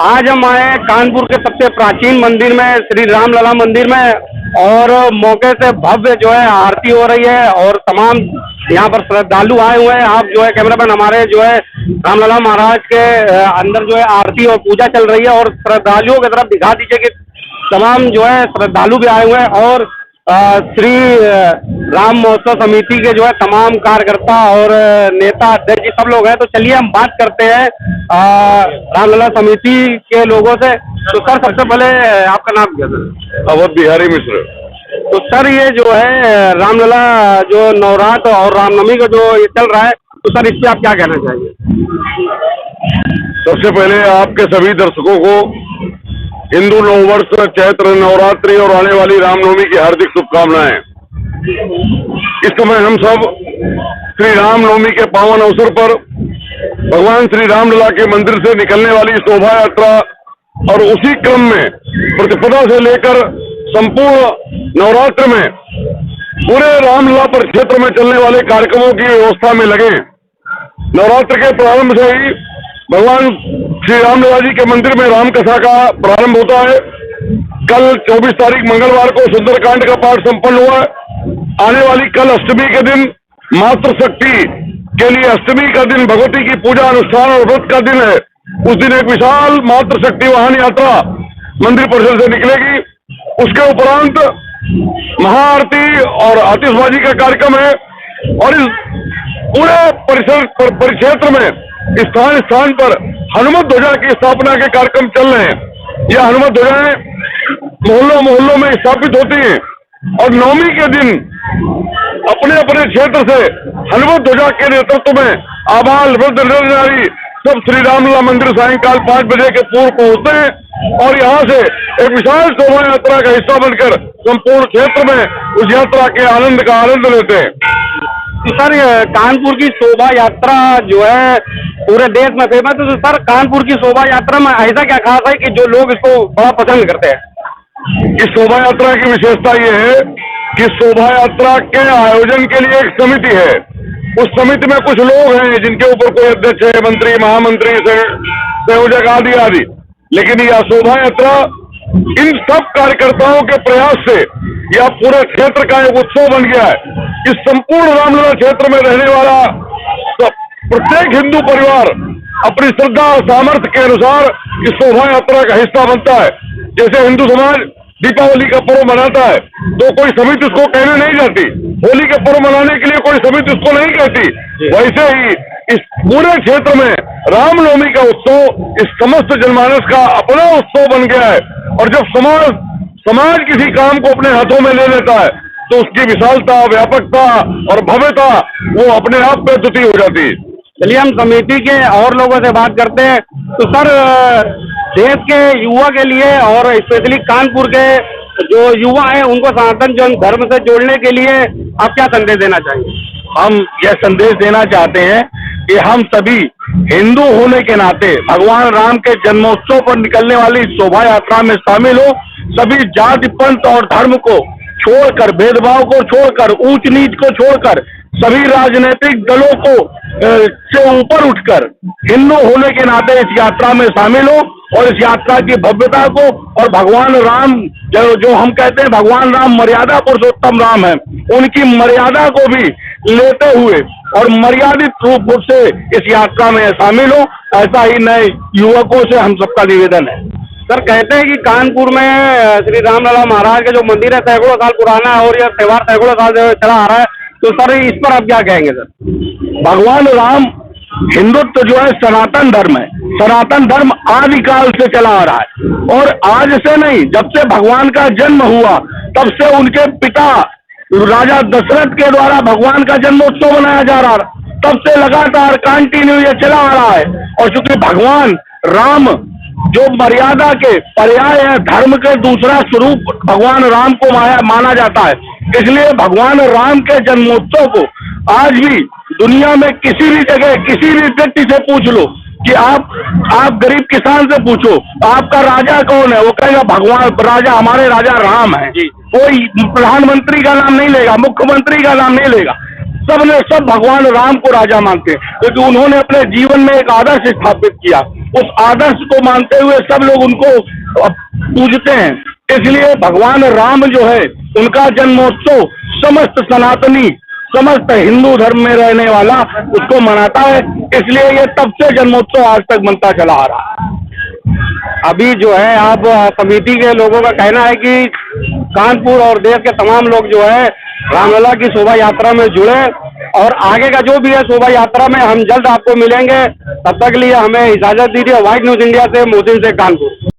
आज हम आए हैं कानपुर के सबसे प्राचीन मंदिर में, श्री रामलला मंदिर में, और मौके से भव्य जो है आरती हो रही है और तमाम यहाँ पर श्रद्धालु आए हुए हैं। आप जो है कैमरामैन हमारे जो है रामलला महाराज के अंदर जो है आरती और पूजा चल रही है, और श्रद्धालुओं की तरफ दिखा दीजिए कि तमाम जो है श्रद्धालु भी आए हुए हैं और श्री राम महोत्सव समिति के जो है तमाम कार्यकर्ता और नेता अध्यक्ष जी सब लोग हैं। तो चलिए हम बात करते हैं रामलला समिति के लोगों से। तो सर, सबसे पहले आपका नाम क्या सर? अवध बिहारी मिश्र। तो सर, ये जो है रामलला जो नवरात्र और रामनवमी का जो ये चल रहा है, तो सर इस पे आप क्या कहना चाहेंगे? सबसे पहले आपके सभी दर्शकों को हिंदू नववर्ष, चैत्र नवरात्रि और आने वाली रामनवमी की हार्दिक शुभकामनाएं। इस समय हम सब श्री रामनवमी के पावन अवसर पर भगवान श्री रामलला के मंदिर से निकलने वाली शोभा यात्रा और उसी क्रम में प्रतिपदा से लेकर संपूर्ण नवरात्र में पूरे रामलला परिक्षेत्र में चलने वाले कार्यक्रमों की व्यवस्था में लगे। नवरात्र के प्रारंभ से ही भगवान श्री रामलला जी के मंदिर में रामकथा का प्रारंभ होता है। कल 24 तारीख मंगलवार को सुंदरकांड का पाठ संपन्न हुआ। आने वाली कल अष्टमी के दिन मातृशक्ति के लिए अष्टमी का दिन भगवती की पूजा अनुष्ठान और व्रत का दिन है। उस दिन एक विशाल मातृशक्ति वाहन यात्रा मंदिर परिसर से निकलेगी। उसके उपरांत महाआरती और आतिशबाजी का कार्यक्रम है, और इस पूरे परिक्षेत्र में स्थान स्थान पर हनुमत ध्वजा की स्थापना के कार्यक्रम चल रहे हैं। यह हनुमत ध्वजाएं मोहल्लों मोहल्लों में स्थापित होती हैं, और नवमी के दिन अपने अपने क्षेत्र से हनुमत ध्वजा के नेतृत्व में आबाल वृद्ध नर नारी सब श्री रामलला मंदिर सायंकाल 5 बजे के पूर्व पहुंचते हैं, और यहाँ से एक विशाल शोभा यात्रा का हिस्सा बनकर संपूर्ण क्षेत्र में उस यात्रा के आनंद का आनंद लेते हैं। तो सर, कानपुर की शोभा यात्रा जो है पूरे देश में फेमस है। तो सर, कानपुर की शोभा यात्रा में ऐसा क्या खास है कि जो लोग इसको बड़ा पसंद करते हैं? इस शोभा यात्रा की विशेषता ये है कि शोभा यात्रा के आयोजन के लिए एक समिति है। उस समिति में कुछ लोग हैं जिनके ऊपर कोई अध्यक्ष है, मंत्री, महामंत्री, संयोजक आदि आदि, लेकिन यह शोभा यात्रा इन सब कार्यकर्ताओं के प्रयास से यह पूरे क्षेत्र का एक उत्सव बन गया है। इस संपूर्ण रामलला क्षेत्र में रहने वाला प्रत्येक हिंदू परिवार अपनी श्रद्धा और सामर्थ्य के अनुसार इस शोभा यात्रा का हिस्सा बनता है। जैसे हिंदू समाज दीपावली का पर्व मनाता है तो कोई समिति उसको कहने नहीं जाती, होली का पर्व मनाने के लिए कोई समिति उसको नहीं कहती, वैसे ही इस पूरे क्षेत्र में रामनवमी का उत्सव इस समस्त जनमानस का अपना उत्सव बन गया है। और जब समाज किसी काम को अपने हाथों में ले लेता है तो उसकी विशालता, व्यापकता और भव्यता वो अपने आप में द्वितीय हो जाती है। चलिए हम समिति के और लोगों से बात करते हैं। तो सर, देश के युवा के लिए और स्पेशली कानपुर के जो युवा हैं उनको सनातन धर्म से जोड़ने के लिए आप क्या संदेश देना चाहेंगे? हम यह संदेश देना चाहते हैं कि हम सभी हिंदू होने के नाते भगवान राम के जन्मोत्सव पर निकलने वाली शोभा यात्रा में शामिल हो। सभी जाति, पंथ और धर्म को छोड़कर, भेदभाव को छोड़कर, ऊंच नीच को छोड़कर, सभी राजनीतिक दलों को से ऊपर उठकर हिंदू होने के नाते इस यात्रा में शामिल हो, और इस यात्रा की भव्यता को और भगवान राम जो हम कहते हैं भगवान राम मर्यादा पुरुषोत्तम राम है, उनकी मर्यादा को भी लेते हुए और मर्यादित रूप से इस यात्रा में शामिल हो। ऐसा ही नए युवकों से हम सबका निवेदन है। सर, कहते हैं कि कानपुर में श्री रामलला महाराज का जो मंदिर है सैकड़ों साल पुराना है और यह त्योहार सैकड़ों साल से चला आ रहा है। तो सर, इस पर आप क्या कहेंगे? सर, भगवान राम हिंदुत्व जो है सनातन धर्म है। सनातन धर्म आदिकाल से चला आ रहा है, और आज से नहीं, जब से भगवान का जन्म हुआ तब से उनके पिता राजा दशरथ के द्वारा भगवान का जन्मोत्सव मनाया जा रहा है, तब से लगातार कंटिन्यू ये चला आ रहा है। और चूंकि भगवान राम जो मर्यादा के पर्याय है, धर्म के दूसरा स्वरूप भगवान राम को माना जाता है, इसलिए भगवान राम के जन्मोत्सव को आज भी दुनिया में किसी भी जगह किसी भी व्यक्ति से पूछ लो कि आप गरीब किसान से पूछो आपका राजा कौन है, वो कहेगा भगवान राजा, हमारे राजा राम है। कोई प्रधानमंत्री का नाम नहीं लेगा, मुख्यमंत्री का नाम नहीं लेगा, सब भगवान राम को राजा मानते हैं, क्योंकि उन्होंने अपने जीवन में एक आदर्श स्थापित किया। उस आदर्श को मानते हुए सब लोग उनको पूजते हैं। इसलिए भगवान राम जो है उनका जन्मोत्सव समस्त सनातनी, समस्त हिंदू धर्म में रहने वाला उसको मनाता है। इसलिए ये तब से जन्मोत्सव आज तक मनता चला आ रहा है। अभी जो है आप समिति के लोगों का कहना है कि कानपुर और देश के तमाम लोग जो है रामलला की शोभा यात्रा में जुड़े, और आगे का जो भी है शोभा यात्रा में हम जल्द आपको मिलेंगे। तब तक के लिए हमें इजाजत दीजिए। व्हाइट न्यूज इंडिया से मोहसिन से कानपुर।